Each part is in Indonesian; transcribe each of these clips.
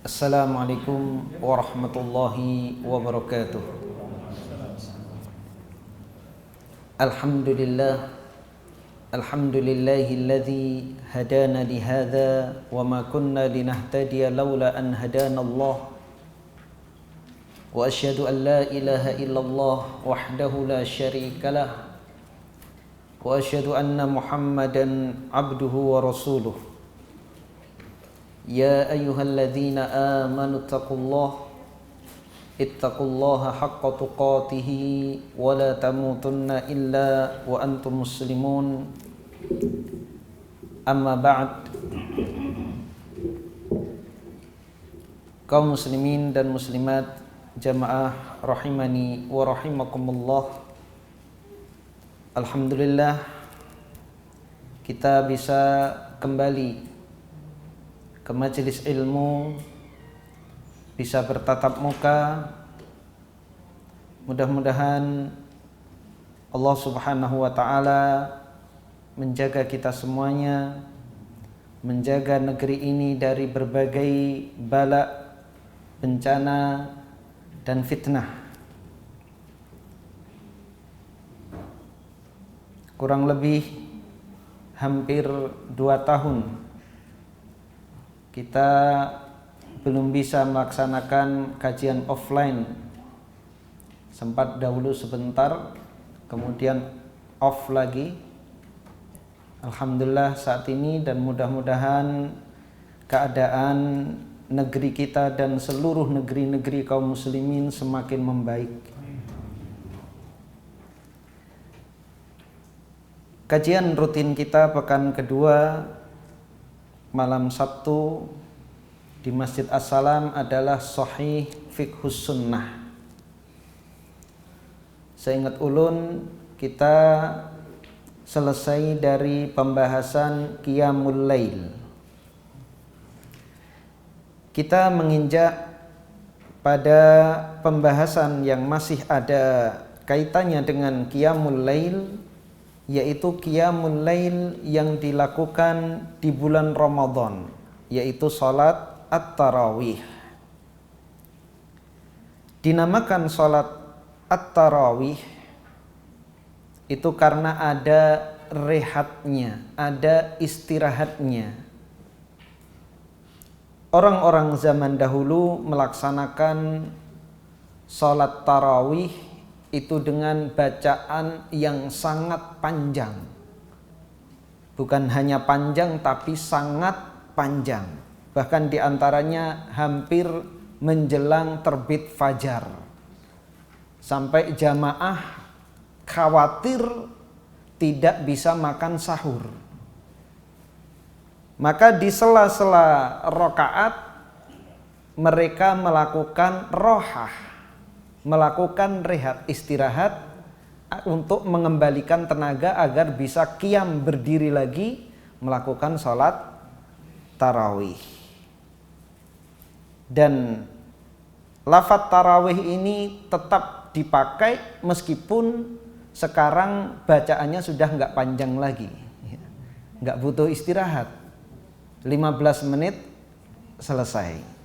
Assalamualaikum warahmatullahi wabarakatuh. Alhamdulillah, alhamdulillahilladzi hadana lihadza wa ma kunna linahtadiya laula an hadana Allah. Wa asyhadu an la ilaha illallah wahdahu la syarikalah wa asyhadu anna Muhammadan abduhu wa rasuluh. Ya ayyuhalladzina amanu ittaqullaha haqqa tuqatih wa la tamutunna illa wa antum muslimun. Amma ba'd. Kaum muslimin dan muslimat jamaah rahimani wa rahimakumullah. Alhamdulillah kita bisa kembali ke majelis ilmu, bisa bertatap muka. Mudah-mudahan Allah Subhanahu wa ta'ala menjaga kita semuanya, menjaga negeri ini dari berbagai bala, bencana dan fitnah. Kurang lebih hampir 2 tahun kita belum bisa melaksanakan kajian offline. Sempat dahulu sebentar, kemudian off lagi. Alhamdulillah saat ini, dan mudah-mudahan keadaan negeri kita dan seluruh negeri-negeri kaum muslimin semakin membaik. Kajian rutin kita pekan kedua malam Sabtu di Masjid As-Salam adalah Sahih Fiqhus Sunnah. Seingat ulun, kita selesai dari pembahasan Qiyamul Lail. Kita menginjak pada pembahasan yang masih ada kaitannya dengan Qiyamul Lail, yaitu Qiyamul Lail yang dilakukan di bulan Ramadan, yaitu salat at-tarawih. Dinamakan salat at-tarawih itu karena ada rehatnya, ada istirahatnya. Orang-orang zaman dahulu melaksanakan salat tarawih itu dengan bacaan yang sangat panjang. Bukan hanya panjang, tapi sangat panjang. Bahkan diantaranya hampir menjelang terbit fajar. Sampai jamaah khawatir tidak bisa makan sahur. Maka di sela-sela rakaat mereka melakukan rohah, melakukan rehat, istirahat untuk mengembalikan tenaga agar bisa qiyam, berdiri lagi melakukan sholat tarawih. Dan lafaz tarawih ini tetap dipakai meskipun sekarang bacaannya sudah nggak panjang lagi, nggak butuh istirahat, 15 menit selesai.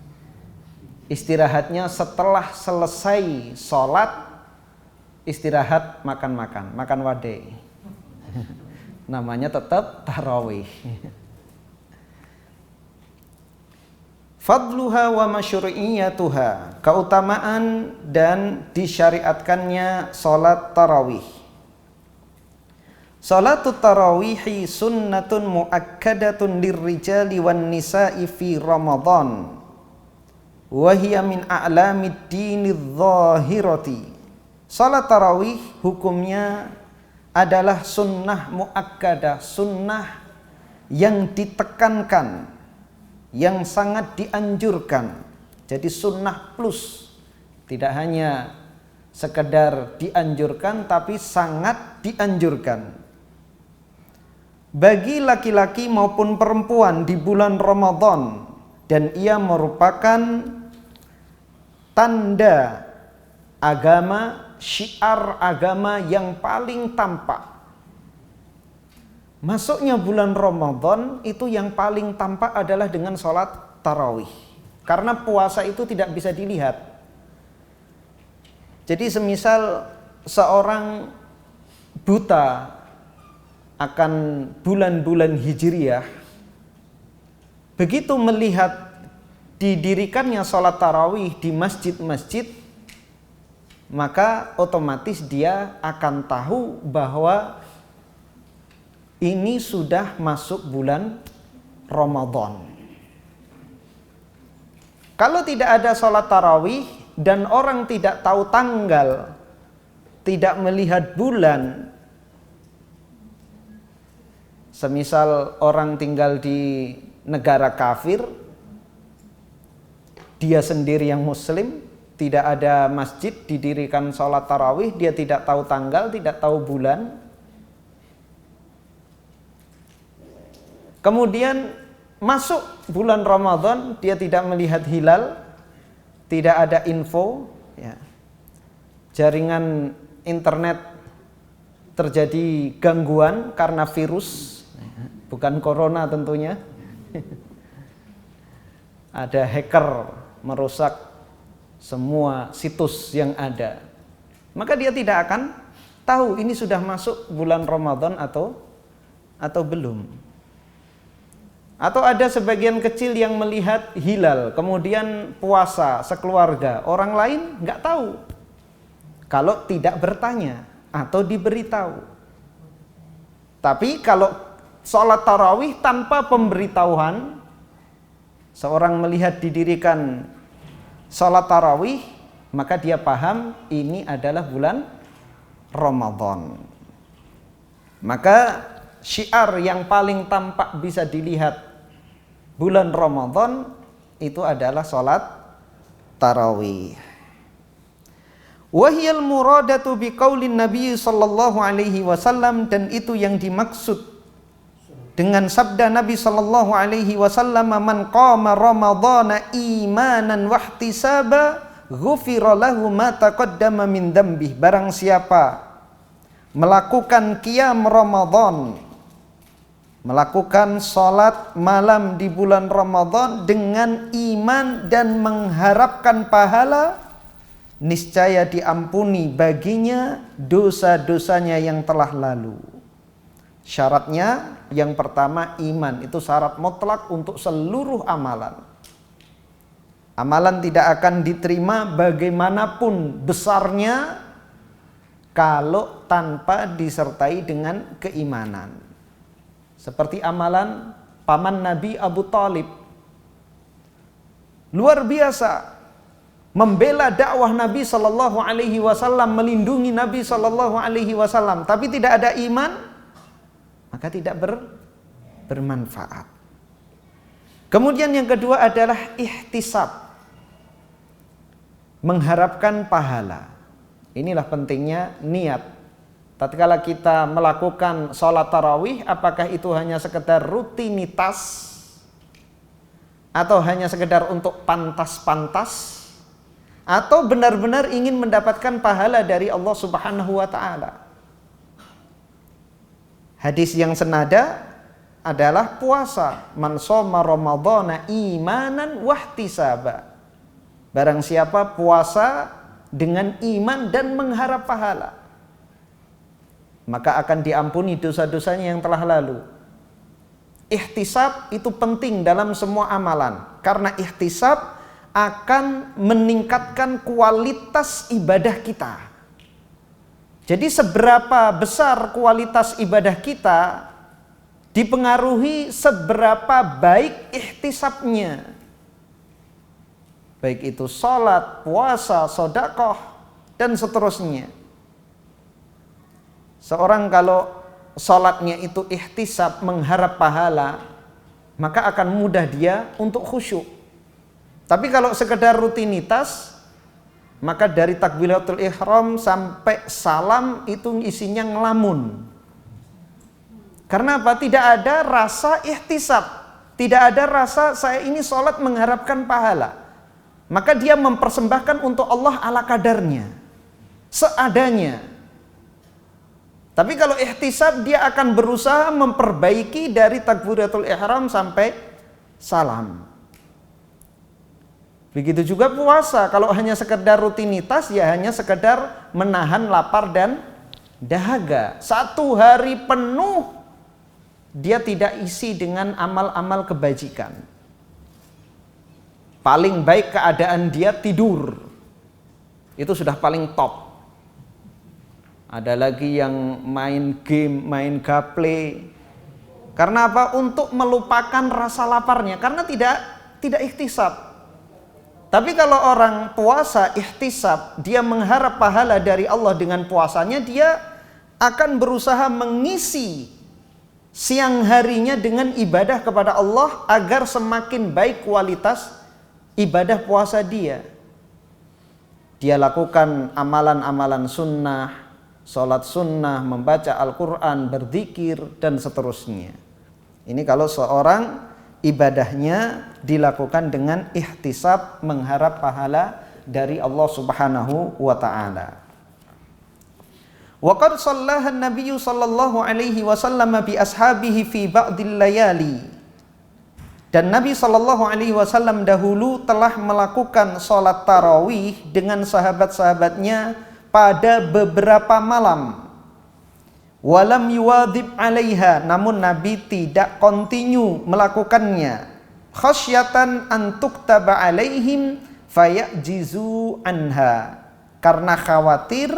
Istirahatnya setelah selesai sholat, istirahat makan wade. Namanya tetap tarawih. Fadluha wa masyru'iyatuha, keutamaan dan disyariatkannya sholat tarawih. Sholatut tarawihi sunnatun muakkadatun lirrijali wan nisa'i fi Ramadan. Wahia min a'lamid dinidh dhahirati. Salat tarawih hukumnya adalah sunnah muakkadah, sunnah yang ditekankan, yang sangat dianjurkan. Jadi sunnah plus, tidak hanya sekedar dianjurkan, tapi sangat dianjurkan bagi laki-laki maupun perempuan di bulan Ramadan, dan ia merupakan tanda agama, syiar agama yang paling tampak. Masuknya bulan Ramadan itu yang paling tampak adalah dengan sholat tarawih. Karena puasa itu tidak bisa dilihat. Jadi semisal seorang buta akan bulan-bulan Hijriyah, begitu melihat didirikannya sholat tarawih di masjid-masjid, maka otomatis dia akan tahu bahwa ini sudah masuk bulan Ramadan. Kalau tidak ada sholat tarawih dan orang tidak tahu tanggal, tidak melihat bulan, semisal orang tinggal di negara kafir, dia sendiri yang muslim, tidak ada masjid didirikan sholat tarawih, dia tidak tahu tanggal, tidak tahu bulan. Kemudian masuk bulan Ramadan, dia tidak melihat hilal, tidak ada info, ya. Jaringan internet terjadi gangguan karena virus, bukan corona tentunya. Ada hacker merusak semua situs yang ada, maka dia tidak akan tahu ini sudah masuk bulan Ramadan atau belum. Atau ada sebagian kecil yang melihat hilal, kemudian puasa sekeluarga, orang lain nggak tahu kalau tidak bertanya atau diberitahu. Tapi kalau sholat tarawih tanpa pemberitahuan, seorang melihat didirikan sholat tarawih, maka dia paham ini adalah bulan Ramadan. Maka syiar yang paling tampak bisa dilihat bulan Ramadan itu adalah sholat tarawih. Wahiyal muradatu biqaulin Nabi sallallahu alaihi wasallam, dan itu yang dimaksud dengan sabda Nabi sallallahu alaihi wasallam, man qama ramadhana imanan wahtisaba ghufira lahu ma taqaddama min dzambih. Barang siapa melakukan qiyam Ramadan, melakukan sholat malam di bulan Ramadan dengan iman dan mengharapkan pahala, niscaya diampuni baginya dosa-dosanya yang telah lalu. Syaratnya yang pertama iman, itu syarat mutlak untuk seluruh amalan. Amalan tidak akan diterima bagaimanapun besarnya kalau tanpa disertai dengan keimanan. Seperti amalan paman Nabi Abu Thalib, luar biasa membela dakwah Nabi sallallahu alaihi wasallam, melindungi Nabi sallallahu alaihi wasallam, tapi tidak ada iman, maka tidak bermanfaat. Kemudian yang kedua adalah ihtisab, mengharapkan pahala. Inilah pentingnya niat. Tatkala kita melakukan sholat tarawih, apakah itu hanya sekedar rutinitas atau hanya sekedar untuk pantas-pantas, atau benar-benar ingin mendapatkan pahala dari Allah Subhanahu wa taala. Hadis yang senada adalah puasa, man shoma ramadhana imanan wahtisaba. Barang siapa puasa dengan iman dan mengharap pahala, maka akan diampuni dosa-dosanya yang telah lalu. Ihtisab itu penting dalam semua amalan, karena ihtisab akan meningkatkan kualitas ibadah kita. Jadi seberapa besar kualitas ibadah kita dipengaruhi seberapa baik ihtisabnya. Baik itu sholat, puasa, sedekah, dan seterusnya. Seorang kalau sholatnya itu ihtisab, mengharap pahala, maka akan mudah dia untuk khusyuk. Tapi kalau sekedar rutinitas, maka dari takbiratul ihram sampai salam itu isinya ngelamun. Karena apa? Tidak ada rasa ihtisab, tidak ada rasa saya ini sholat mengharapkan pahala. Maka dia mempersembahkan untuk Allah ala kadarnya, seadanya. Tapi kalau ihtisab, dia akan berusaha memperbaiki dari takbiratul ihram sampai salam. Begitu juga puasa, kalau hanya sekedar rutinitas ya hanya sekedar menahan lapar dan dahaga. 1 hari penuh dia tidak isi dengan amal-amal kebajikan. Paling baik keadaan dia tidur. Itu sudah paling top. Ada lagi yang main game, main gaple. Karena apa? Untuk melupakan rasa laparnya, karena tidak ihtisab. Tapi kalau orang puasa ihtisab, dia mengharap pahala dari Allah dengan puasanya, dia akan berusaha mengisi siang harinya dengan ibadah kepada Allah agar semakin baik kualitas ibadah puasa dia. Dia lakukan amalan-amalan sunnah, sholat sunnah, membaca Al-Quran, berzikir, dan seterusnya. Ini kalau seorang ibadahnya dilakukan dengan ihtisab, mengharap pahala dari Allah Subhanahu wa ta'ala. Wa qad shallaha an-nabiy sallallahu alaihi wasallam bi ashabihi fi ba'dil layali. Dan Nabi sallallahu alaihi wasallam dahulu telah melakukan salat tarawih dengan sahabat-sahabatnya pada beberapa malam. Walam yuwadhib 'alaiha, namun Nabi tidak kontinu melakukannya. Khasyatan an tuktaba 'alaihim fayajizu anha, karena khawatir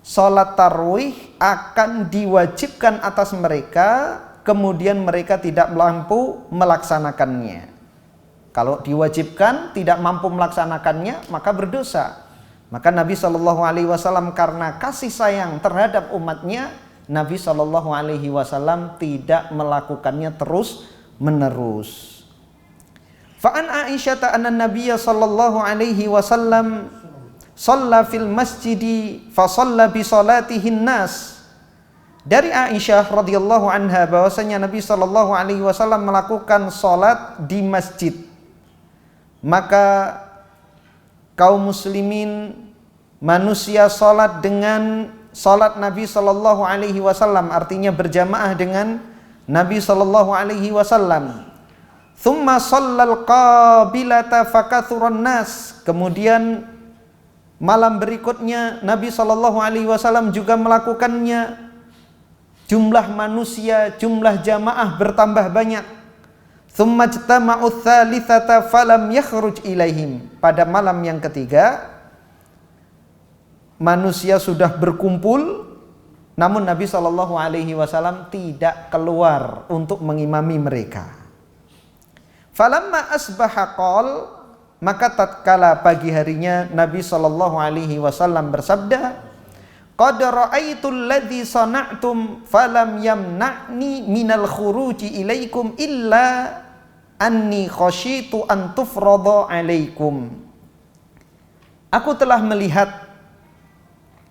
salat tarawih akan diwajibkan atas mereka, kemudian mereka tidak mampu melaksanakannya. Kalau diwajibkan tidak mampu melaksanakannya, maka berdosa. Maka Nabi Shallallahu Alaihi Wasallam karena kasih sayang terhadap umatnya, Nabi Shallallahu Alaihi Wasallam tidak melakukannya terus menerus. Fa'an Aisyah anna Nabiya Shallallahu Alaihi Wasallam shalla fil masjidi fa shalla bi salatihin nas. Dari Aisyah radhiyallahu anha bahwasanya Nabi sallallahu alaihi wasallam melakukan salat di masjid. Maka kaum muslimin manusia salat dengan salat Nabi sallallahu alaihi wasallam, artinya berjamaah dengan Nabi sallallahu alaihi wasallam. Tsumma shallal qabilata fakathuran nas. Kemudian malam berikutnya Nabi sallallahu alaihi wasallam juga melakukannya. Jumlah manusia, jumlah jamaah bertambah banyak. Tsumma ijtama'u tsalitsata falam yakhruj ilaihim. Pada malam yang ketiga manusia sudah berkumpul, namun Nabi sallallahu alaihi wasallam tidak keluar untuk mengimami mereka. Falamma asbaha qol, maka tatkala pagi harinya Nabi sallallahu alaihi wasallam bersabda, qad ra'aitul ladzi sana'tum falam yamna'ni minal khuruji ilaikum illa anni khasyitu an tufrada alaikum. Aku telah melihat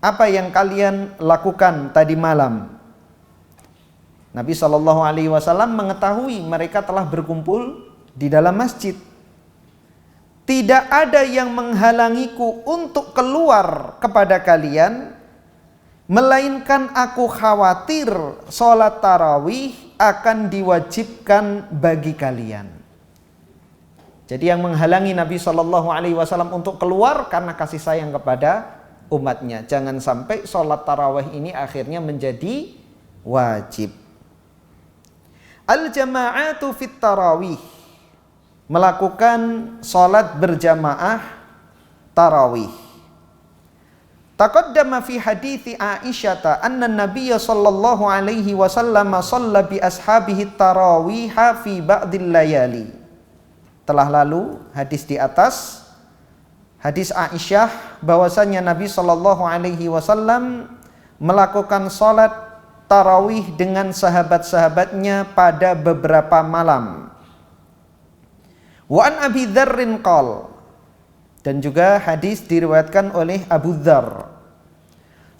apa yang kalian lakukan tadi malam. Nabi sallallahu alaihi wasallam mengetahui mereka telah berkumpul di dalam masjid. Tidak ada yang menghalangiku untuk keluar kepada kalian, melainkan aku khawatir sholat tarawih akan diwajibkan bagi kalian. Jadi yang menghalangi Nabi Shallallahu Alaihi Wasallam untuk keluar karena kasih sayang kepada umatnya. Jangan sampai sholat tarawih ini akhirnya menjadi wajib. Al-jama'atu fit tarawih, melakukan sholat berjamaah tarawih. Taqaddama fi hadithi Aisyah anna Nabiyya sallallahu alaihi wasallam shalla bi ashabihi tarawiha fi ba'dil layali. Telah lalu hadis di atas, hadis Aisyah bahwasanya Nabi sallallahu alaihi wasallam melakukan salat tarawih dengan sahabat-sahabatnya pada beberapa malam. Wa an Abi Dzarrin qala, dan juga hadis diriwayatkan oleh Abu Dzar.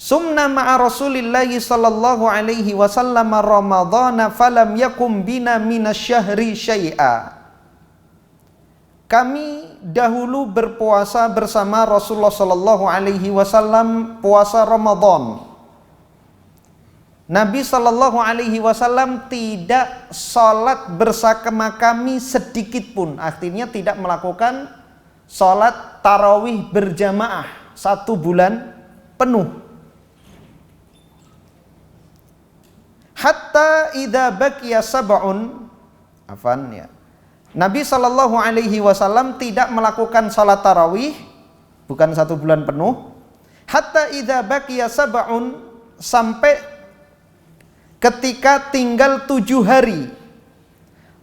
Sumna ma'a Rasulillahi sallallahu alaihi wasallam Ramadhana falam yakum bina minasyahri syai'a. Kami dahulu berpuasa bersama Rasulullah sallallahu alaihi wasallam puasa Ramadan. Nabi sallallahu alaihi wasallam tidak salat bersama kami sedikit pun, artinya tidak melakukan sholat tarawih berjamaah 1 bulan penuh. Hatta idza baqiya sab'un, Nabi Shallallahu Alaihi Wasallam tidak melakukan sholat tarawih, bukan 1 bulan penuh. Hatta idza baqiya sab'un, sampai ketika tinggal 7 hari.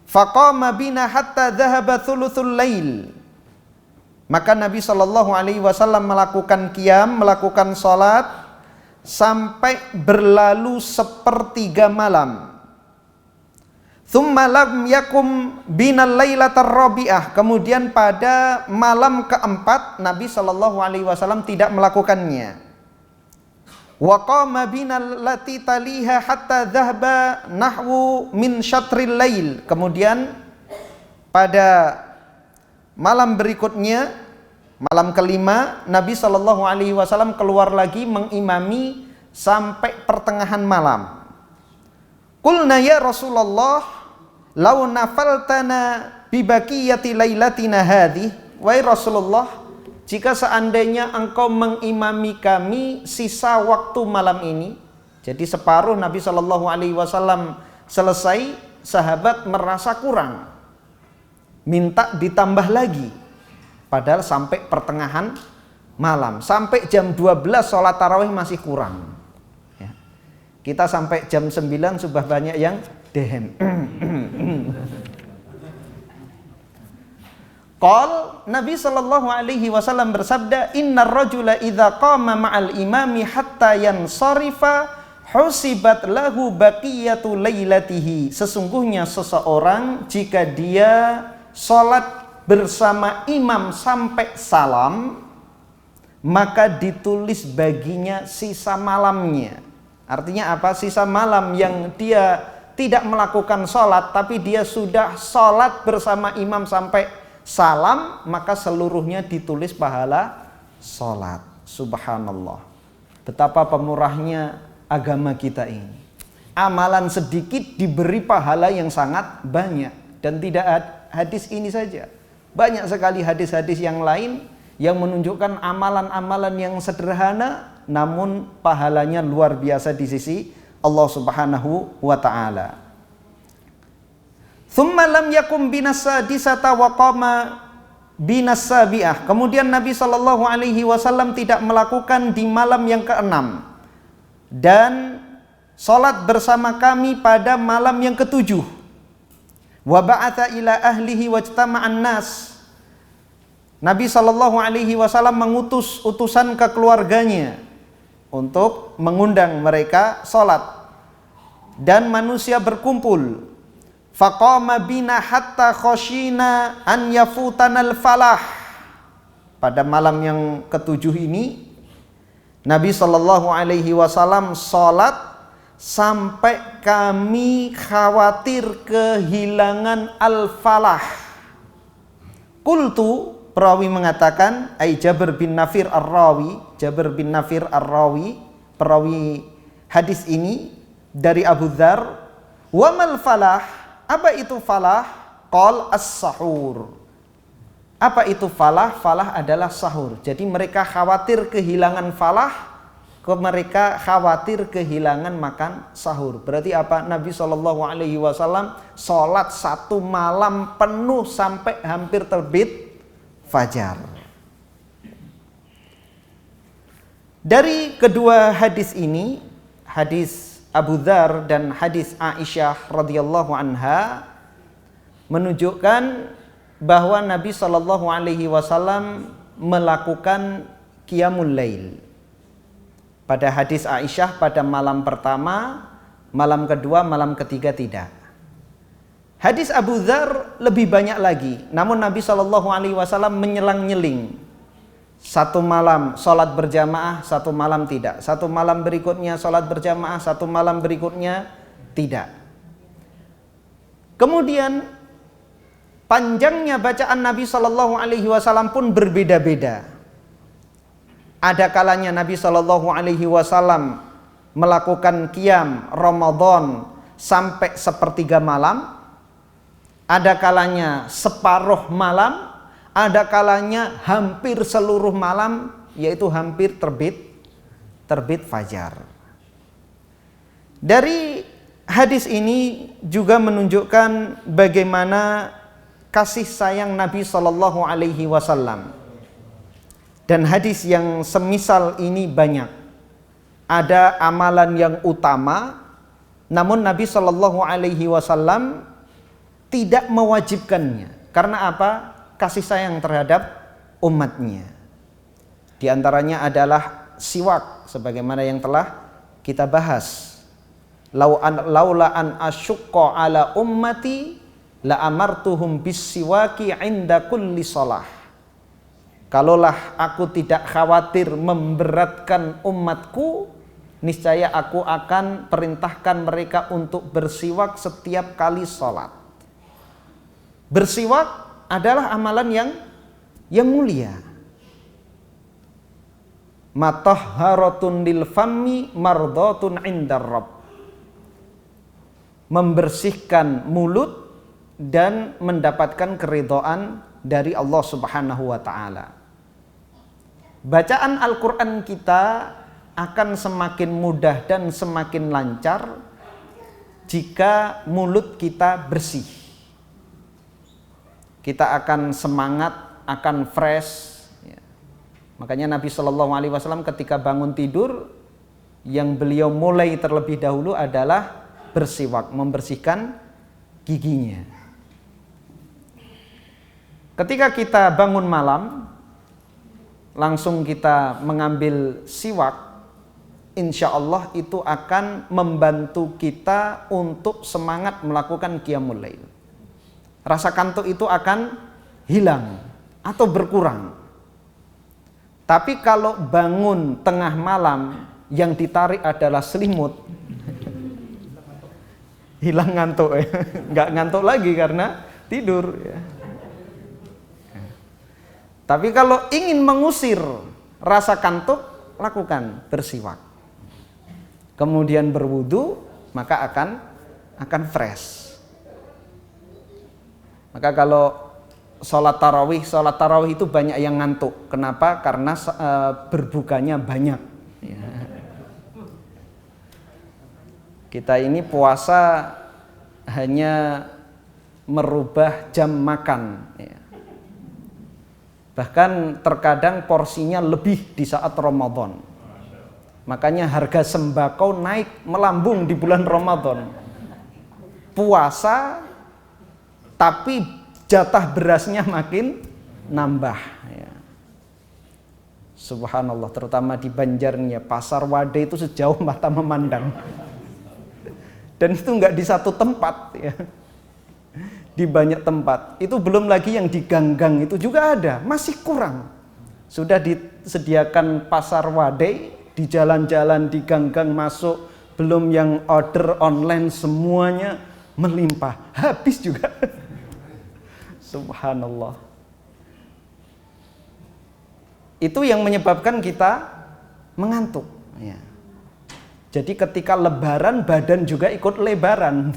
Faqama bina hatta dhahaba thuluthul lail. Maka Nabi Shallallahu Alaihi Wasallam melakukan qiyam, melakukan sholat sampai berlalu 1/3 malam. Thumma lam yakum binal lailatar rabi'ah. Kemudian pada malam keempat Nabi Shallallahu Alaihi Wasallam tidak melakukannya. Wa qama binal lati taliha hatta dhahaba nahwu min syatril lail. Kemudian pada malam berikutnya, malam kelima, Nabi Shallallahu Alaihi Wasallam keluar lagi mengimami sampai pertengahan malam. Qulna ya Rasulullah, law nafaltana bi baqiyati lailatina hadhi. Wahai Rasulullah, jika seandainya engkau mengimami kami sisa waktu malam ini, jadi separuh Nabi Shallallahu Alaihi Wasallam selesai, sahabat merasa kurang, minta ditambah lagi, padahal sampai pertengahan malam, sampai jam 12 sholat tarawih masih kurang. Ya. Kita sampai jam 9 sudah banyak yang dehem. Qal, Nabi Shallallahu Alaihi Wasallam bersabda, innar rajula idza qama ma'al imami hatta yansarifa husibat lahu baqiyatu lailatihi. Sesungguhnya seseorang jika dia sholat bersama imam sampai salam, maka ditulis baginya sisa malamnya. Artinya apa? Sisa malam yang dia tidak melakukan sholat, tapi dia sudah sholat bersama imam sampai salam, maka seluruhnya ditulis pahala sholat. Subhanallah, betapa pemurahnya agama kita ini. Amalan sedikit diberi pahala yang sangat banyak. Dan tidak hadis ini saja, banyak sekali hadis-hadis yang lain yang menunjukkan amalan-amalan yang sederhana namun pahalanya luar biasa di sisi Allah Subhanahu wa ta'ala. Thumma lam yakum binasadisata wa qama binasabi'ah. Kemudian Nabi Shallallahu Alaihi Wasallam tidak melakukan di malam yang ke-6 dan salat bersama kami pada malam yang ke-7. Wa ba'atha ila ahlihi wajtama'an nas. Nabi Shallallahu Alaihi Wasallam mengutus utusan ke keluarganya untuk mengundang mereka salat, dan manusia berkumpul. Faqama bina hatta khoshina an yafutanal falah. Pada malam yang ke-7 ini Nabi Shallallahu Alaihi Wasallam sholat sampai kami khawatir kehilangan al-falah. Qultu, perawi mengatakan, ai Jabir bin Nafir ar-Rawi, Jabir bin Nafir ar-Rawi, perawi hadis ini dari Abu Dzar, wa mal falah. Apa itu falah? Qal as-sahur. Apa itu falah? Falah adalah sahur. Jadi mereka khawatir kehilangan falah, mereka khawatir kehilangan makan sahur. Berarti apa? Nabi Shallallahu Alaihi Wasallam sholat 1 malam penuh sampai hampir terbit fajar. Dari kedua hadis ini, hadis Abu Dzar dan hadis Aisyah radhiyallahu anha, menunjukkan bahwa Nabi Shallallahu Alaihi Wasallam melakukan qiyamul lail. Pada hadis Aisyah pada malam pertama, malam kedua, malam ketiga tidak. Hadis Abu Dzar lebih banyak lagi, namun Nabi Shallallahu Alaihi Wasallam menyelang-nyeling. 1 malam sholat berjamaah, 1 malam tidak. 1 malam berikutnya sholat berjamaah, 1 malam berikutnya tidak. Kemudian panjangnya bacaan Nabi Shallallahu Alaihi Wasallam pun berbeda-beda. Ada kalanya Nabi Shallallahu Alaihi Wasallam melakukan qiyam Ramadan sampai 1/3 malam. Ada kalanya separuh malam. ada kalanya hampir seluruh malam, yaitu hampir terbit fajar. Dari hadis ini juga menunjukkan bagaimana kasih sayang Nabi Shallallahu Alaihi Wasallam. Dan hadis yang semisal ini banyak. Ada amalan yang utama, namun Nabi Shallallahu Alaihi Wasallam tidak mewajibkannya. Karena apa? Kasih sayang terhadap umatnya. Di antaranya adalah siwak, sebagaimana yang telah kita bahas. Laula an asyukka ala ummati la amartuhum bis siwaki inda kulli shalah. Kalaulah aku tidak khawatir memberatkan umatku, niscaya aku akan perintahkan mereka untuk bersiwak setiap kali sholat. Bersiwak adalah amalan yang mulia. Matahharatun lil fammi mardatun indar rabb. Membersihkan mulut dan mendapatkan keridhaan dari Allah Subhanahu wa taala. Bacaan Al-Qur'an kita akan semakin mudah dan semakin lancar jika mulut kita bersih. Kita akan semangat, akan fresh. Makanya Nabi Shallallahu Alaihi Wasallam ketika bangun tidur, yang beliau mulai terlebih dahulu adalah bersiwak, membersihkan giginya. Ketika kita bangun malam, langsung kita mengambil siwak, insya Allah itu akan membantu kita untuk semangat melakukan qiyamul lail. Rasa kantuk itu akan hilang atau berkurang. Tapi kalau bangun tengah malam yang ditarik adalah selimut, hilang ngantuk ya. Nggak ngantuk lagi karena tidur ya. Tapi kalau ingin mengusir rasa kantuk, lakukan bersiwak. Kemudian berwudu, maka akan fresh. Maka kalau sholat tarawih itu banyak yang ngantuk. Kenapa? Karena berbukanya banyak. Ya. Kita ini puasa hanya merubah jam makan. Ya. Bahkan terkadang porsinya lebih di saat Ramadan. Makanya harga sembako naik melambung di bulan Ramadan. Puasa tapi jatah berasnya makin nambah ya. Subhanallah, terutama di Banjarnya, pasar Wade itu sejauh mata memandang. Dan itu enggak di satu tempat ya. Di banyak tempat. Itu belum lagi yang di gang-gang itu juga ada, masih kurang. Sudah disediakan pasar Wade di jalan-jalan, di gang-gang masuk, belum yang order online semuanya melimpah, habis juga. Subhanallah. Itu yang menyebabkan kita mengantuk ya. Jadi ketika lebaran badan juga ikut lebaran.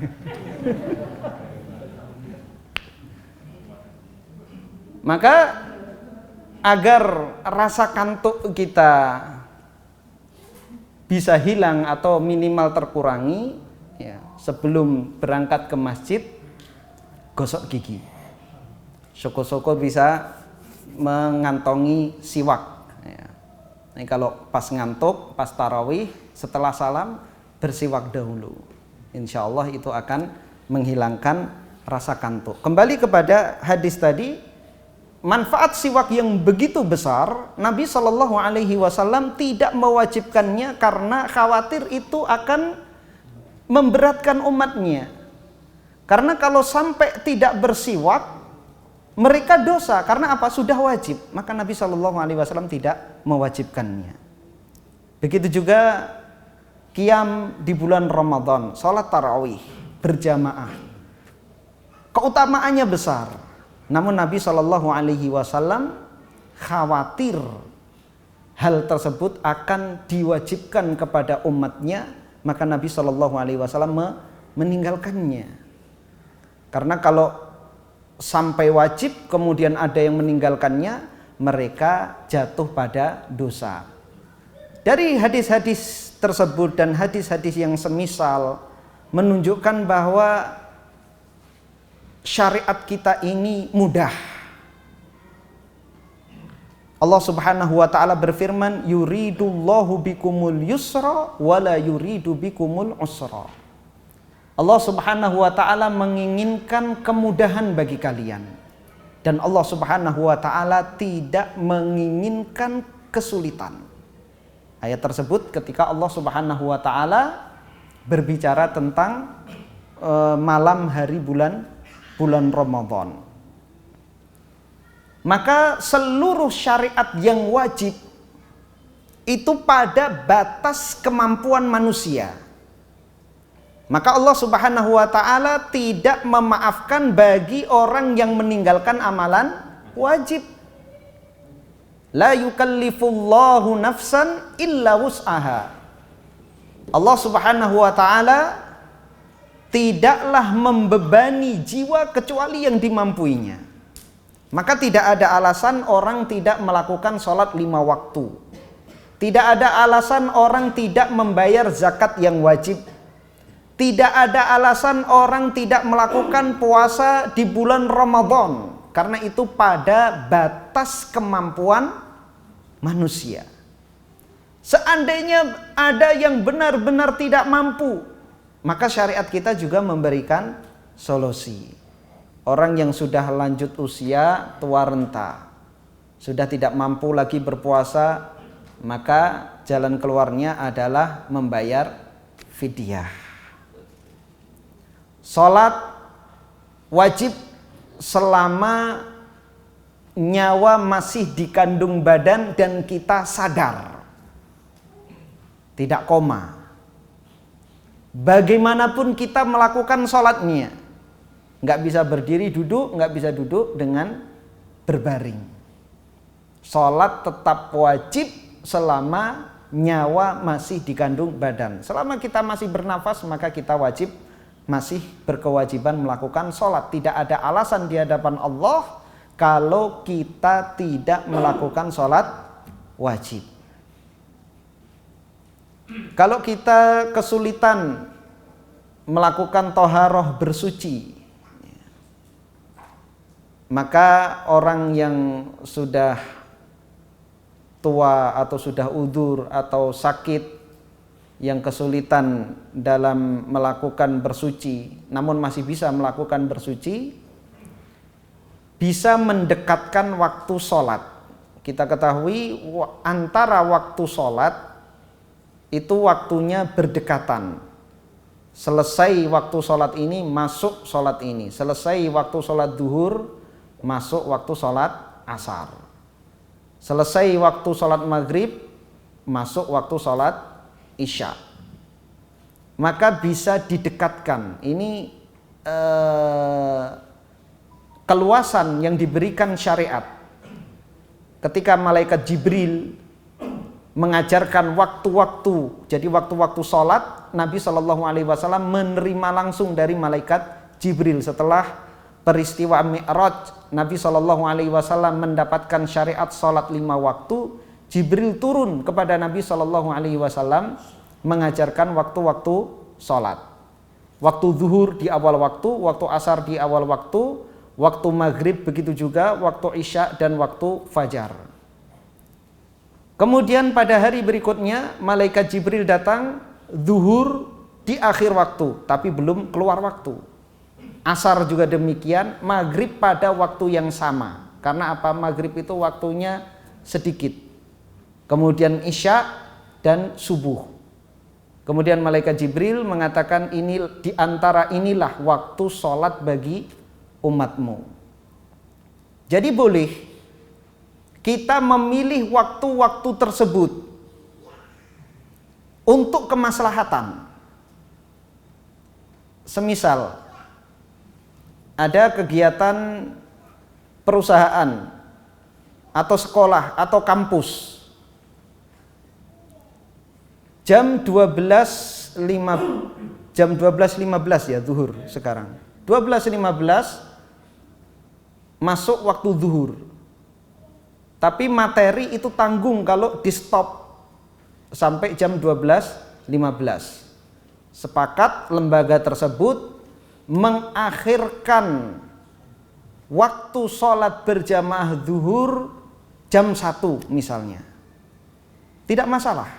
Maka agar rasa kantuk kita bisa hilang atau minimal terkurangi ya, sebelum berangkat ke masjid, gosok gigi. Syukur-syukur bisa mengantongi siwak ya. Ini kalau pas ngantuk, pas tarawih, setelah salam bersiwak dahulu. Insya Allah itu akan menghilangkan rasa kantuk. Kembali kepada hadis tadi, manfaat siwak yang begitu besar, Nabi Shallallahu Alaihi Wasallam tidak mewajibkannya karena khawatir itu akan memberatkan umatnya. Karena kalau sampai tidak bersiwak, mereka dosa. Karena apa? Sudah wajib. Maka Nabi Shallallahu Alaihi Wasallam tidak mewajibkannya. Begitu juga qiyam di bulan Ramadan, sholat tarawih berjamaah, keutamaannya besar. Namun Nabi Shallallahu Alaihi Wasallam khawatir hal tersebut akan diwajibkan kepada umatnya, maka Nabi Shallallahu Alaihi Wasallam meninggalkannya. Karena kalau sampai wajib, kemudian ada yang meninggalkannya, mereka jatuh pada dosa. Dari hadis-hadis tersebut dan hadis-hadis yang semisal menunjukkan bahwa syariat kita ini mudah. Allah Subhanahu wa taala berfirman, yuridullahu bikumul yusra wala yuridu bikumul usra. Allah Subhanahu wa taala menginginkan kemudahan bagi kalian, dan Allah Subhanahu wa taala tidak menginginkan kesulitan. Ayat tersebut ketika Allah Subhanahu wa taala berbicara tentang malam hari bulan Ramadan. Maka seluruh syariat yang wajib itu pada batas kemampuan manusia. Maka Allah Subhanahu wa taala tidak memaafkan bagi orang yang meninggalkan amalan wajib. La yukallifullahu nafsan illa wus'aha. Allah Subhanahu wa taala tidaklah membebani jiwa kecuali yang dimampuinya. Maka tidak ada alasan orang tidak melakukan sholat 5 waktu. Tidak ada alasan orang tidak membayar zakat yang wajib. Tidak ada alasan orang tidak melakukan puasa di bulan Ramadan. Karena itu pada batas kemampuan manusia. Seandainya ada yang benar-benar tidak mampu, maka syariat kita juga memberikan solusi. Orang yang sudah lanjut usia, tua renta, sudah tidak mampu lagi berpuasa, maka jalan keluarnya adalah membayar fidyah. Salat wajib selama nyawa masih di kandung badan dan kita sadar, tidak koma. Bagaimanapun kita melakukan salatnya, nggak bisa berdiri duduk, nggak bisa duduk dengan berbaring. Salat tetap wajib selama nyawa masih dikandung badan. Selama kita masih bernafas, maka kita wajib, masih berkewajiban melakukan salat. Tidak ada alasan di hadapan Allah kalau kita tidak melakukan salat wajib. Kalau kita kesulitan melakukan toharoh bersuci, maka orang yang sudah tua atau sudah udzur atau sakit yang kesulitan dalam melakukan bersuci namun masih bisa melakukan bersuci, bisa mendekatkan waktu sholat. Kita ketahui antara waktu sholat itu waktunya berdekatan. Selesai waktu sholat ini masuk sholat ini, selesai waktu sholat duhur masuk waktu sholat asar, selesai waktu sholat maghrib masuk waktu sholat isya. Maka bisa didekatkan. Ini keluasan yang diberikan syariat. Ketika malaikat Jibril mengajarkan waktu-waktu, jadi waktu-waktu sholat, Nabi SAW menerima langsung dari malaikat Jibril. Setelah peristiwa Mi'raj, Nabi SAW mendapatkan syariat sholat 5 waktu. Jibril turun kepada Nabi SAW mengajarkan waktu-waktu sholat. Waktu zuhur di awal waktu, waktu asar di awal waktu, waktu maghrib begitu juga, waktu isya dan waktu fajar. Kemudian pada hari berikutnya malaikat Jibril datang, zuhur di akhir waktu tapi belum keluar waktu. Asar juga demikian, maghrib pada waktu yang sama. Karena apa? Maghrib itu waktunya sedikit. Kemudian isya dan subuh. Kemudian malaikat Jibril mengatakan, ini di antara inilah waktu sholat bagi umatmu. Jadi boleh kita memilih waktu-waktu tersebut untuk kemaslahatan. Semisal ada kegiatan perusahaan atau sekolah atau kampus jam 12.15 ya zuhur sekarang 12.15 masuk waktu zuhur. Tapi materi itu tanggung kalau di stop sampai jam 12.15. Sepakat lembaga tersebut mengakhirkan waktu sholat berjamaah zuhur jam 1 misalnya. Tidak masalah.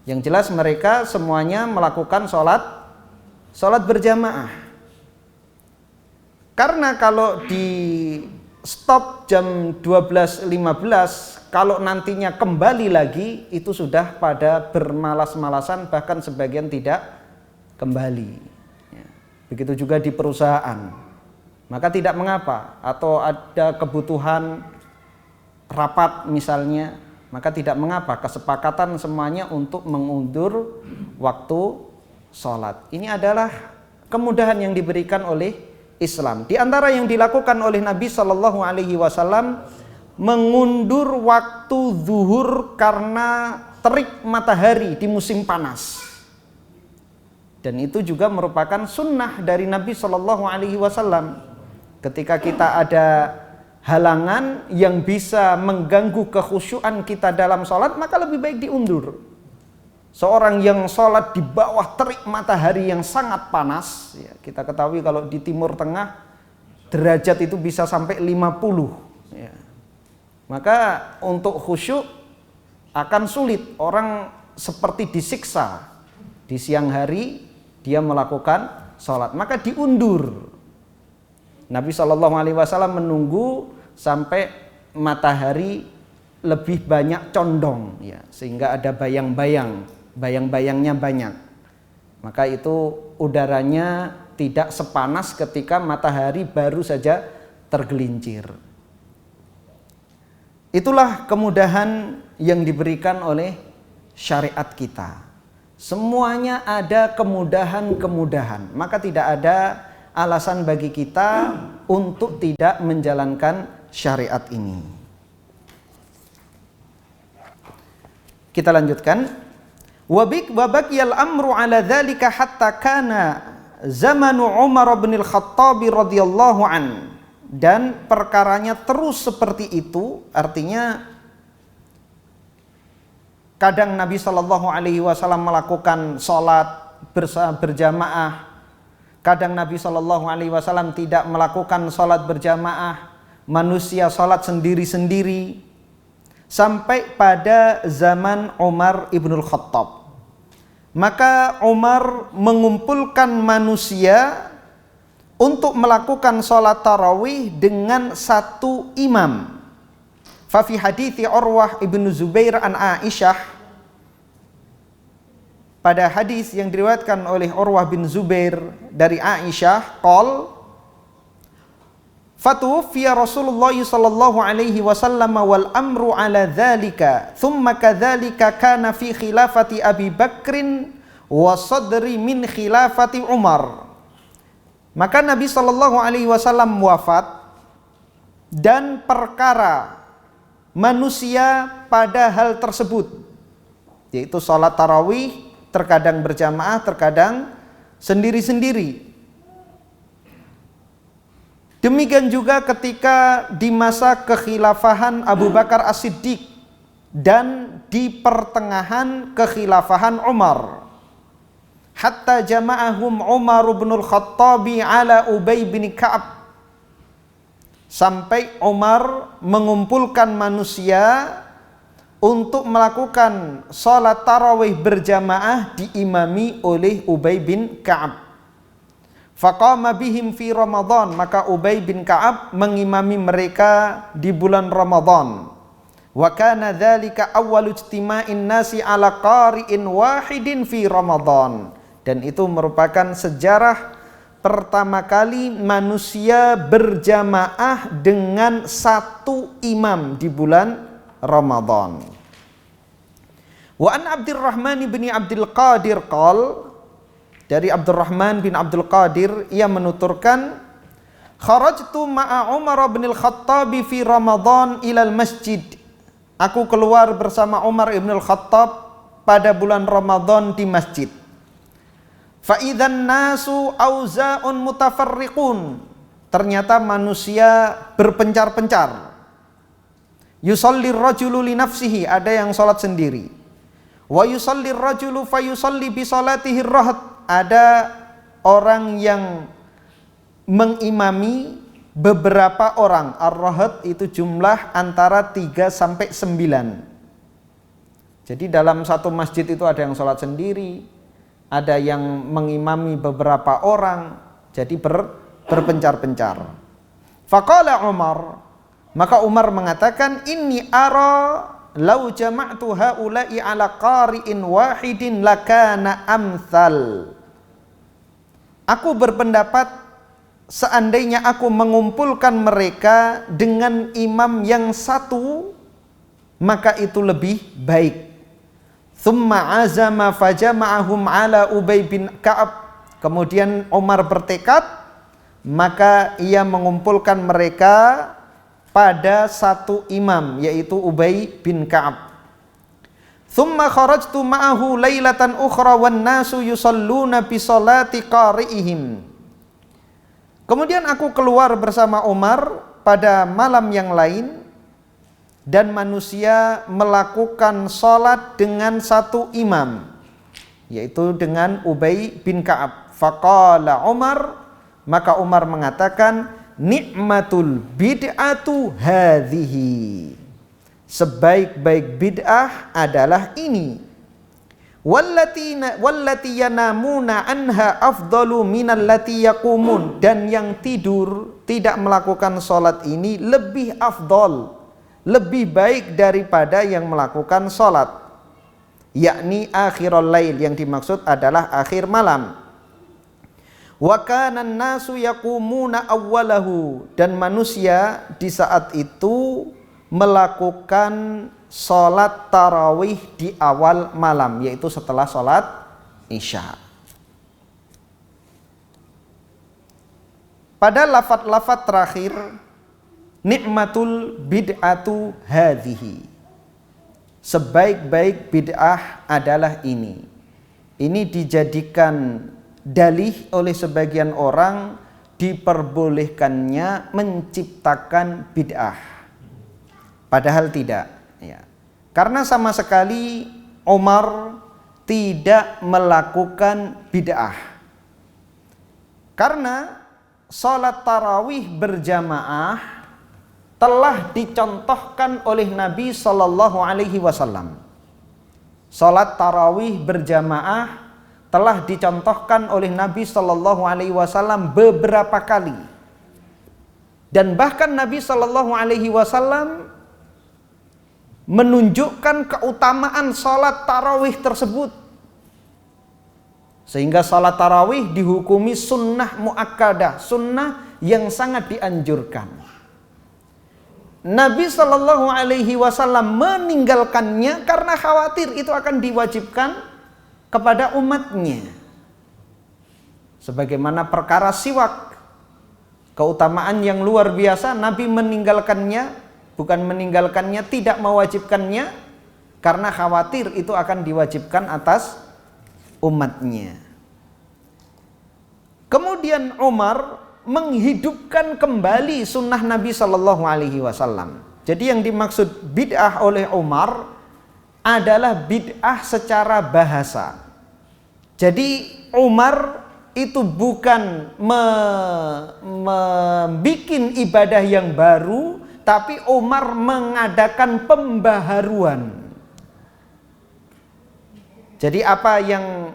Yang jelas mereka semuanya melakukan sholat berjamaah. Karena kalau di stop jam 12.15, kalau nantinya kembali lagi itu sudah pada bermalas-malasan, bahkan sebagian tidak kembali. Begitu juga di perusahaan. Maka tidak mengapa, atau ada kebutuhan rapat misalnya, maka tidak mengapa kesepakatan semuanya untuk mengundur waktu sholat. Ini adalah kemudahan yang diberikan oleh Islam. Di antara yang dilakukan oleh Nabi Shallallahu Alaihi Wasallam, mengundur waktu zuhur karena terik matahari di musim panas. Dan itu juga merupakan sunnah dari Nabi Shallallahu Alaihi Wasallam. Ketika kita ada halangan yang bisa mengganggu kekhusyuan kita dalam sholat, maka lebih baik diundur. Seorang yang sholat di bawah terik matahari yang sangat panas, ya, kita ketahui kalau di Timur Tengah derajat itu bisa sampai 50, ya. Maka untuk khusyuk akan sulit, orang seperti disiksa. Di siang hari dia melakukan sholat, maka diundur. Nabi SAW menunggu sampai matahari lebih banyak condong, ya, sehingga ada bayang-bayangnya banyak. Maka itu udaranya tidak sepanas ketika matahari baru saja tergelincir. Itulah kemudahan yang diberikan oleh syariat kita. Semuanya ada kemudahan-kemudahan, maka tidak ada alasan bagi kita untuk tidak menjalankan syariat ini. Kita lanjutkan. Wa baqiyal amru ala dzalika hatta kana zamanu Umar bin al-Khattab radhiyallahu an. Dan perkaranya terus seperti itu, artinya kadang Nabi Shallallahu Alaihi Wasallam melakukan sholat berjamaah. Kadang Nabi Shallallahu Alaihi Wasallam tidak melakukan sholat berjamaah, manusia sholat sendiri-sendiri, sampai pada zaman Umar ibnul Khattab. Maka Umar mengumpulkan manusia untuk melakukan sholat tarawih dengan satu imam. Fafi hadithi Urwah ibnu Zubair an Aisyah, pada hadis yang diriwayatkan oleh Urwah bin Zubair dari Aisyah, qol fatuwfiya Rasulullah sallallahu alaihi wasallam wal amru ala dzalika thumma kadzalika kana fi khilafati Abi Bakrin wa sadri min khilafati Umar. Maka Nabi sallallahu alaihi wasallam wafat dan perkara manusia pada hal tersebut, yaitu salat tarawih terkadang berjamaah, terkadang sendiri-sendiri. Demikian juga ketika di masa kekhilafahan Abu Bakar As-Siddiq dan di pertengahan kekhilafahan Umar. Hatta jama'ahum Umar bin al-Khattab ala Ubay bin Ka'ab. Sampai Umar mengumpulkan manusia untuk melakukan sholat tarawih berjamaah diimami oleh Ubay bin Ka'ab. Faqama bihim fi Ramadan, maka Ubay bin Ka'ab mengimami mereka di bulan Ramadan. Wa kana dzalika awwalu ijtima'in nasi ala qari'in wahidin fi Ramadan. Dan itu merupakan sejarah pertama kali manusia berjamaah dengan satu imam di bulan Ramadan. Wa an Abdurrahman bin Abdul Qadir qol, dari Abdurrahman bin Abdul Qadir ia menuturkan, kharajtu ma'a Umar bin al-Khattab fi Ramadan ilal masjid. Aku keluar bersama Umar bin al-Khattab pada bulan Ramadan di masjid. Fa idzan nasu auza'un mutafarriqun. ternyata manusia berpencar-pencar. Yusallir rajulu li nafsihi, ada yang sholat sendiri. Wa yusallir rajulu fayusalli bi salatihi rahat, ada orang yang mengimami beberapa orang. Ar-rahat itu jumlah antara 3 sampai 9. Jadi dalam satu masjid itu ada yang sholat sendiri, ada yang mengimami beberapa orang, jadi berpencar-pencar. Faqala Umar, maka Umar mengatakan, inni ara lau jama'tu haula'i ala qari'in wahidin lakana amthal. Aku berpendapat seandainya aku mengumpulkan mereka dengan imam yang satu, maka itu lebih baik. Thumma azama fajama'ahum ala Ubay bin Ka'ab. Kemudian Umar bertekad, maka ia mengumpulkan mereka pada satu imam, yaitu Ubay bin Ka'ab. Thumma kharajtu ma'ahu lailatan ukhra wan nasu yusalluna bi salati qari'ihim. Kemudian aku keluar bersama Umar pada malam yang lain, dan manusia melakukan salat dengan satu imam, yaitu dengan Ubay bin Ka'ab. Faqala Umar, maka Umar mengatakan, nikmatul bid'atu hadhihi, sebaik-baik bid'ah adalah ini. Wallati yanamuna anha afdalu minallati yaqumun, dan yang tidur tidak melakukan salat ini lebih afdal, lebih baik daripada yang melakukan salat, yakni akhirul lail, yang dimaksud adalah akhir malam. Wa kana an-nasu yaqumuna awwalahu, dan manusia di saat itu melakukan salat tarawih di awal malam, yaitu setelah salat Isya. Pada lafaz-lafaz terakhir, nikmatul bid'atu hadhihi, sebaik-baik bid'ah adalah ini. Ini dijadikan dalih oleh sebagian orang diperbolehkannya menciptakan bid'ah, padahal tidak, ya. Karena sama sekali Umar tidak melakukan bid'ah. Karena salat tarawih berjamaah telah dicontohkan oleh Nabi Sallallahu Alaihi Wasallam. Salat tarawih berjamaah telah dicontohkan oleh Nabi Sallallahu Alaihi Wasallam beberapa kali, dan bahkan Nabi Sallallahu Alaihi Wasallam menunjukkan keutamaan salat tarawih tersebut, sehingga salat tarawih dihukumi sunnah muakkadah, sunnah yang sangat dianjurkan. Nabi Sallallahu Alaihi Wasallam meninggalkannya karena khawatir itu akan diwajibkan kepada umatnya. Sebagaimana perkara siwak, keutamaan yang luar biasa, Nabi meninggalkannya, bukan meninggalkannya, tidak mewajibkannya, karena khawatir itu akan diwajibkan atas umatnya. Kemudian Umar menghidupkan kembali sunnah Nabi Sallallahu Alaihi Wasallam. Jadi yang dimaksud bid'ah oleh Umar adalah bid'ah secara bahasa. Jadi Umar itu bukan membikin ibadah yang baru, tapi Umar mengadakan pembaharuan. Jadi apa yang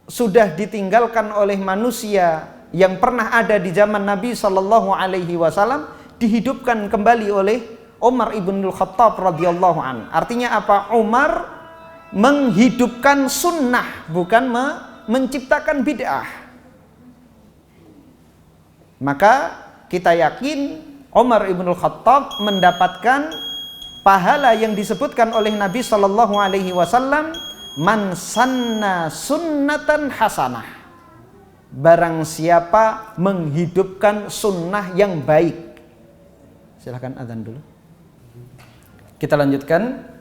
sudah ditinggalkan oleh manusia yang pernah ada di zaman Nabi Sallallahu Alaihi Wasallam dihidupkan kembali oleh Umar ibnul Khattab radhiyallahu an. Artinya apa? Umar menghidupkan sunnah, bukan menciptakan bid'ah. Maka kita yakin Umar ibnul Khattab mendapatkan pahala yang disebutkan oleh Nabi Sallallahu Alaihi Wasallam, man sanna sunnatan hasanah, barang siapa menghidupkan sunnah yang baik. Silahkan azan dulu. Kita lanjutkan.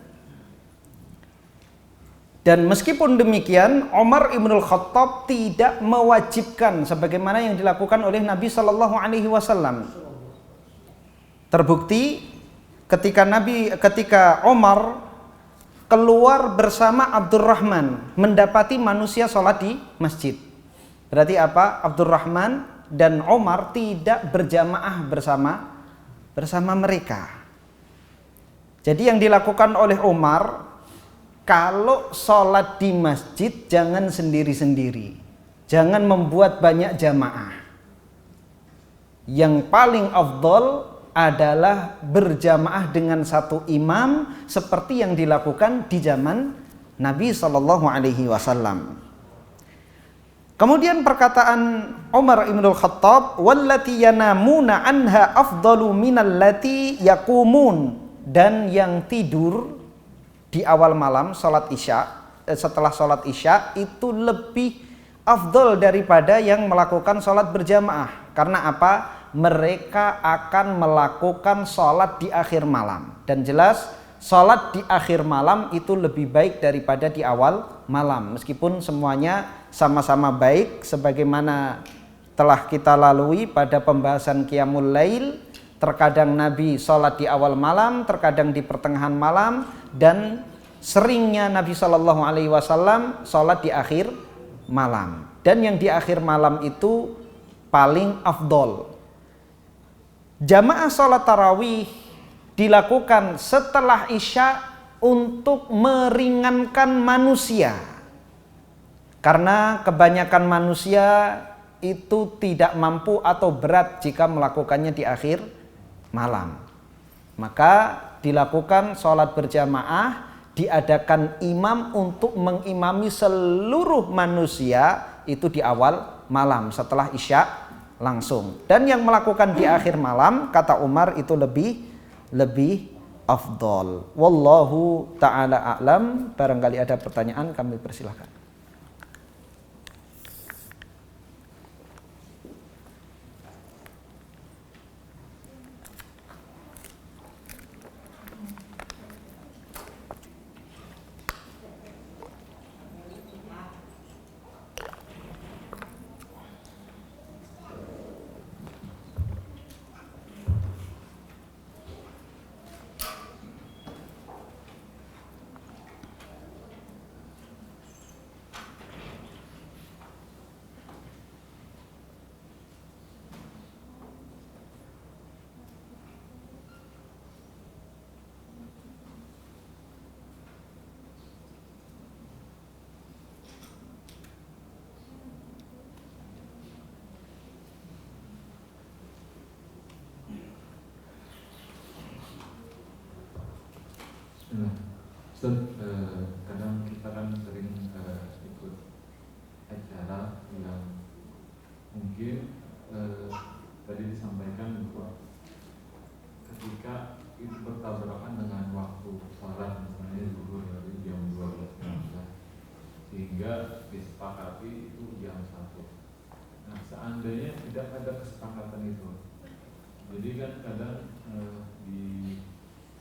Dan meskipun demikian, Umar Ibnul Khattab tidak mewajibkan sebagaimana yang dilakukan oleh Nabi Shallallahu Alaihi Wasallam. Terbukti ketika Umar keluar bersama Abdurrahman mendapati manusia sholat di masjid. Berarti apa? Abdurrahman dan Umar tidak berjamaah bersama mereka. Jadi yang dilakukan oleh Umar, kalau sholat di masjid jangan sendiri-sendiri, jangan membuat banyak jamaah. Yang paling afdol adalah berjamaah dengan satu imam seperti yang dilakukan di zaman Nabi Shallallahu Alaihi Wasallam. Kemudian perkataan Umar Ibnul Khattab, wallati yanamuna anha afdalu minallati yakumun, dan yang tidur di awal malam salat isya, setelah salat isya itu lebih afdol daripada yang melakukan salat berjamaah. Karena apa? Mereka akan melakukan salat di akhir malam, dan jelas salat di akhir malam itu lebih baik daripada di awal malam, meskipun semuanya sama-sama baik sebagaimana telah kita lalui pada pembahasan Qiyamul Lail. Terkadang Nabi salat di awal malam, terkadang di pertengahan malam, dan seringnya Nabi Shallallahu Alaihi Wasallam salat di akhir malam. Dan yang di akhir malam itu paling afdol. Jamaah salat tarawih dilakukan setelah isya untuk meringankan manusia, karena kebanyakan manusia itu tidak mampu atau berat jika melakukannya di akhir malam. Maka dilakukan sholat berjamaah, diadakan imam untuk mengimami seluruh manusia itu di awal malam setelah isya langsung. Dan yang melakukan di akhir malam, kata Umar, itu lebih afdol. Wallahu ta'ala a'lam. Barangkali ada pertanyaan, kami persilahkan. Ustaz, kadang kita kan sering ikut acara yang mungkin tadi disampaikan bahwa ketika itu bertabrakan dengan waktu sholat, misalnya zuhur dari jam 12.15, sehingga disepakati itu jam 1. Nah, seandainya tidak ada kesepakatan itu, jadi kan kadang di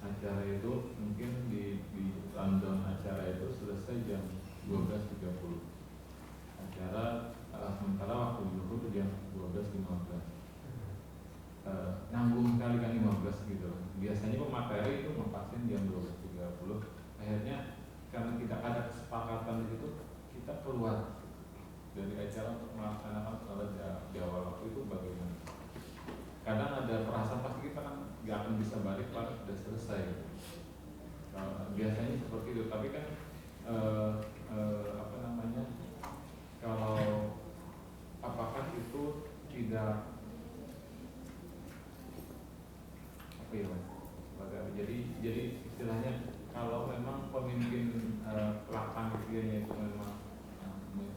acara itu mungkin di rundown acara itu selesai jam 12.30 acara, sementara waktu zuhur jam 12.15, nanggung sekali kan 15 gitu. Biasanya pemateri itu ngepaksin jam 12.30, akhirnya karena tidak ada kesepakatan itu, kita keluar dari acara untuk melaksanakan sholat di awal waktu. itu bagaimana? Kadang ada perasaan pasti kita kan nggak akan bisa balik kalau sudah selesai. Biasanya seperti itu, tapi kan kalau apakah itu tidak jadi istilahnya kalau memang pemimpin panitianya itu memang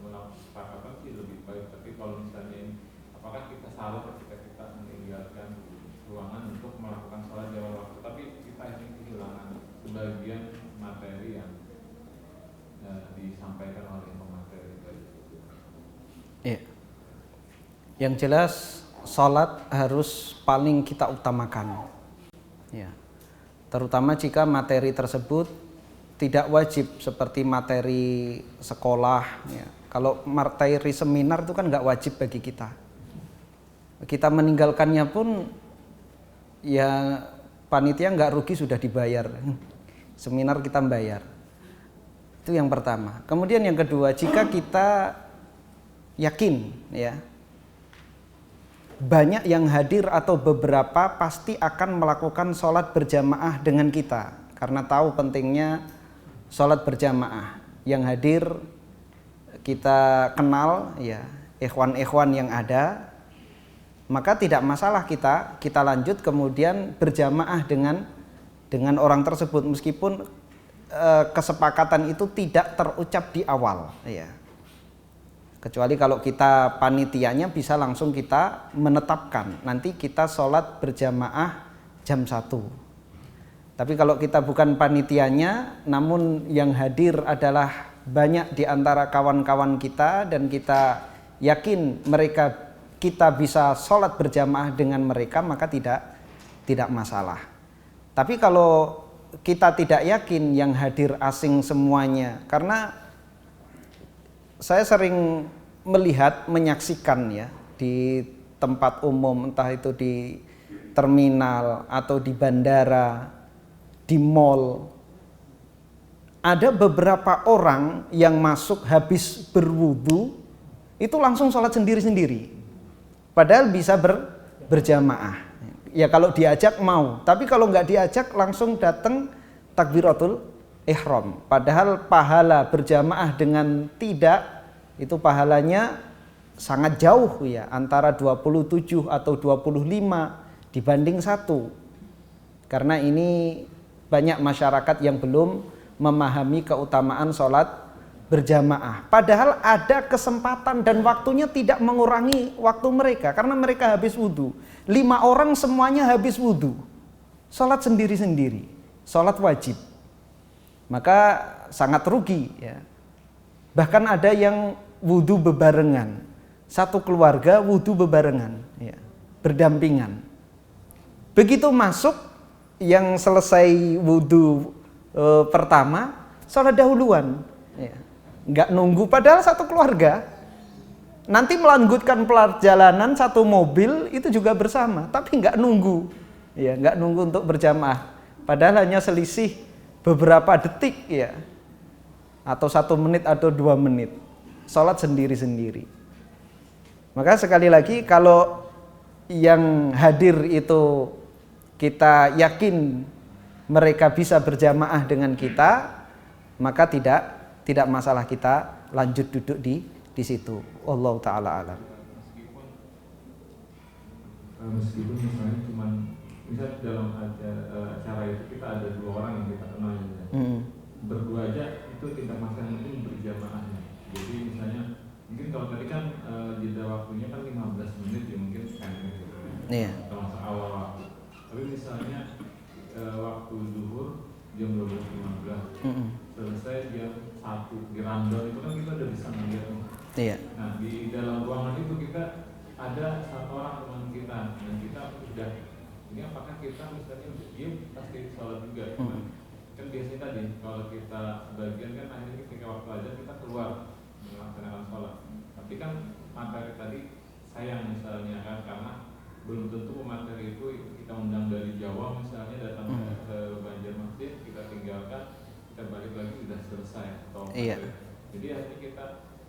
kesepakatan sih lebih baik, tapi kalau misalnya ini, apakah kita salah ketika kita meninggalkan ruangan untuk melakukan sholat di awal waktu, tapi kita ini kehilangan sebagian materi yang disampaikan oleh pemateri tadi. Iya. Yang jelas sholat harus paling kita utamakan. Ya. Terutama jika materi tersebut tidak wajib seperti materi sekolah ya. Kalau materi seminar itu kan nggak wajib bagi kita. Kita meninggalkannya pun ya panitia nggak rugi, sudah dibayar. Seminar kita bayar. Itu yang pertama. Kemudian yang kedua, jika kita yakin ya banyak yang hadir atau beberapa pasti akan melakukan sholat berjamaah dengan kita, karena tahu pentingnya sholat berjamaah. Yang hadir kita kenal ya, ikhwan-ikhwan yang ada, maka tidak masalah kita lanjut kemudian berjamaah dengan orang tersebut, meskipun kesepakatan itu tidak terucap di awal ya. Kecuali kalau kita panitianya bisa langsung kita menetapkan nanti kita sholat berjamaah jam 1. Tapi kalau kita bukan panitianya namun yang hadir adalah banyak di antara kawan-kawan kita dan kita yakin kita bisa sholat berjamaah dengan mereka, maka tidak masalah. Tapi kalau kita tidak yakin yang hadir asing semuanya, karena saya sering menyaksikan ya di tempat umum, entah itu di terminal atau di bandara, di mall, ada beberapa orang yang masuk habis berwudu itu langsung sholat sendiri-sendiri, padahal bisa berjamaah. Ya kalau diajak mau, tapi kalau nggak diajak langsung datang takbiratul ihram. Padahal pahala berjamaah dengan tidak itu pahalanya sangat jauh ya, antara 27 atau 25 dibanding 1. Karena ini banyak masyarakat yang belum memahami keutamaan sholat berjamaah. Padahal ada kesempatan dan waktunya tidak mengurangi waktu mereka, karena mereka habis wudhu. 5 orang semuanya habis wudhu, sholat sendiri-sendiri, sholat wajib. Maka sangat rugi ya. Bahkan ada yang wudhu bebarengan, satu keluarga wudhu bebarengan ya, berdampingan. Begitu masuk yang selesai wudhu pertama, sholat dahuluan ya. Nggak nunggu, padahal satu keluarga. Nanti melanjutkan perjalanan satu mobil itu juga bersama, tapi nggak nunggu ya, nggak nunggu untuk berjamaah. Padahal hanya selisih beberapa detik ya, atau 1 menit atau 2 menit, sholat sendiri-sendiri. Maka sekali lagi, kalau yang hadir itu kita yakin mereka bisa berjamaah dengan kita, maka tidak masalah kita lanjut duduk di situ. Wallahu taala alam. Meskipun misalnya misal dalam acara itu kita ada 2 orang yang kita kenal ya. Berdua aja itu tidak masalah, mungkin berjamaahnya. Jadi misalnya mungkin kalau tadi kan jeda waktunya kan 15 menit ya, mungkin pendek gitu. Iya. Termasuk awal waktu. Tapi misalnya waktu zuhur jam 12.15 selesai jam 1 di rundown itu kan kita udah bisa melihat. Iya. Nah di dalam ruangan itu kita ada 1 orang teman kita dan kita sudah ini apakah kita misalnya dia pasti sholat juga. Kan biasanya tadi kalau kita sebagian kan akhirnya ketika waktu aja kita keluar melaksanakan sholat. Tapi kan materi tadi sayang misalnya kan, karena belum tentu materi itu kita undang dari Jawa misalnya datang ke Banjarmasin, kita tinggalkan, kita balik lagi sudah selesai atau jadi akhirnya kita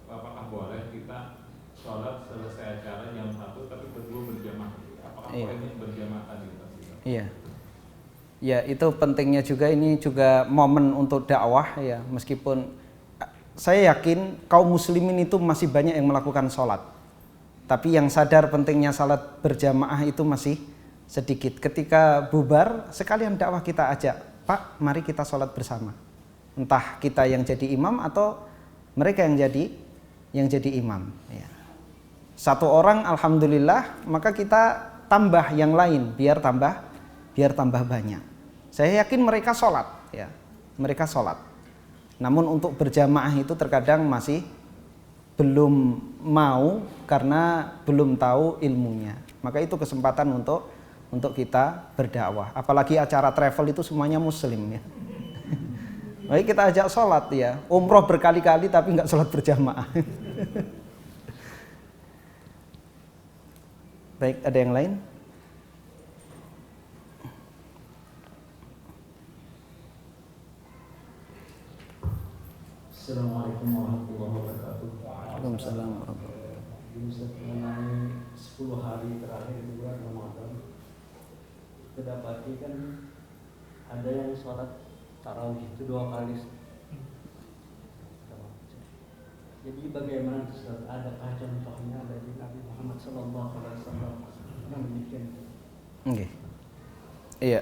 apakah boleh kita sholat selesai acara jam 1 tapi berdua berjamaah? Apakah boleh berjamaah tadi? Iya. Ya itu pentingnya juga, ini juga momen untuk dakwah ya, meskipun saya yakin kaum muslimin itu masih banyak yang melakukan sholat, tapi yang sadar pentingnya sholat berjamaah itu masih sedikit. Ketika bubar sekalian dakwah kita ajak, Pak mari kita sholat bersama, entah kita yang jadi imam atau mereka yang jadi imam ya. 1 orang alhamdulillah, maka kita tambah yang lain biar tambah banyak. Saya yakin mereka sholat ya, mereka sholat. Namun untuk berjamaah itu terkadang masih belum mau karena belum tahu ilmunya. Maka itu kesempatan untuk kita berdakwah. Apalagi acara travel itu semuanya muslim ya. Baik, kita ajak sholat ya. Umroh berkali-kali tapi nggak sholat berjamaah. Baik, ada yang lain? Assalamualaikum warahmatullahi wabarakatuh. Waalaikumsalam warahmatullahi wabarakatuh. Ustaz, mengenai 10 hari terakhir di bulan Ramadan, kita dapati kan ada yang sholat tarawih itu 2 kali. Jadi bagaimana Ustaz? Adakah contohnya dari Nabi Muhammad SAW yang demikian? Oke. Iya.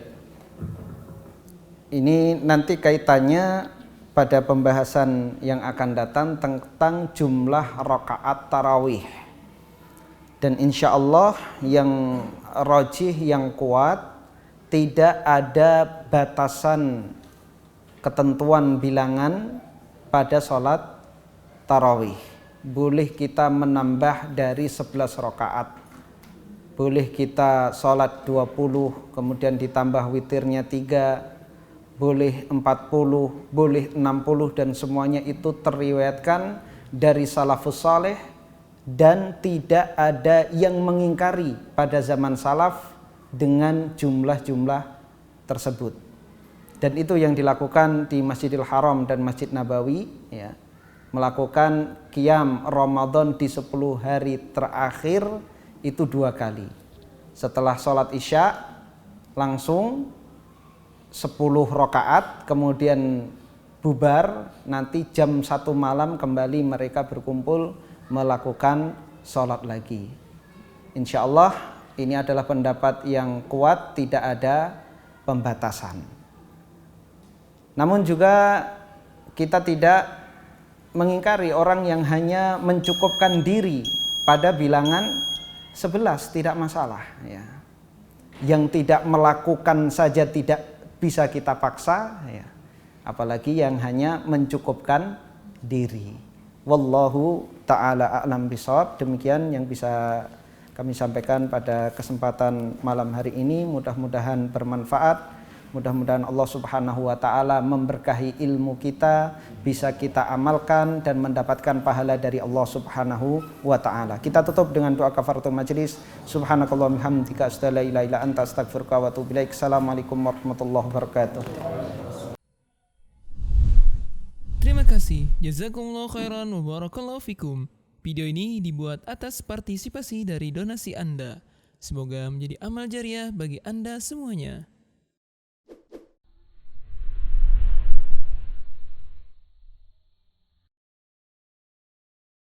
Ini nanti kaitannya pada pembahasan yang akan datang tentang jumlah rakaat tarawih. Dan insya Allah yang rajih, yang kuat, tidak ada batasan ketentuan bilangan pada sholat tarawih. Boleh kita menambah dari 11 rakaat. Boleh kita sholat 20, kemudian ditambah witirnya 3, boleh 40, boleh 60, dan semuanya itu teriwayatkan dari salafus saleh dan tidak ada yang mengingkari pada zaman salaf dengan jumlah-jumlah tersebut. Dan itu yang dilakukan di Masjidil Haram dan Masjid Nabawi ya. Melakukan qiyam Ramadan di 10 hari terakhir itu 2 kali. Setelah sholat isya langsung 10 rakaat, kemudian bubar, nanti jam 1 malam kembali mereka berkumpul melakukan sholat lagi. Insya Allah ini adalah pendapat yang kuat, tidak ada pembatasan. Namun juga kita tidak mengingkari orang yang hanya mencukupkan diri pada bilangan 11, tidak masalah ya. Yang tidak melakukan saja tidak bisa kita paksa ya. Apalagi yang hanya mencukupkan diri. Wallahu ta'ala a'lam bishawab. Demikian yang bisa kami sampaikan pada kesempatan malam hari ini. Mudah-mudahan bermanfaat. Mudah-mudahan Allah Subhanahu wa taala memberkahi ilmu kita, bisa kita amalkan dan mendapatkan pahala dari Allah Subhanahu wa taala. Kita tutup dengan doa kafaratul majelis. Subhanakallahumma hamdika asyhadu an la ilaha illa anta astaghfiruka wa atubu ilaik. Assalamualaikum warahmatullahi wabarakatuh. Terima kasih. Jazakumullah khairan wa barakallahu fikum. Video ini dibuat atas partisipasi dari donasi Anda. Semoga menjadi amal jariah bagi Anda semuanya.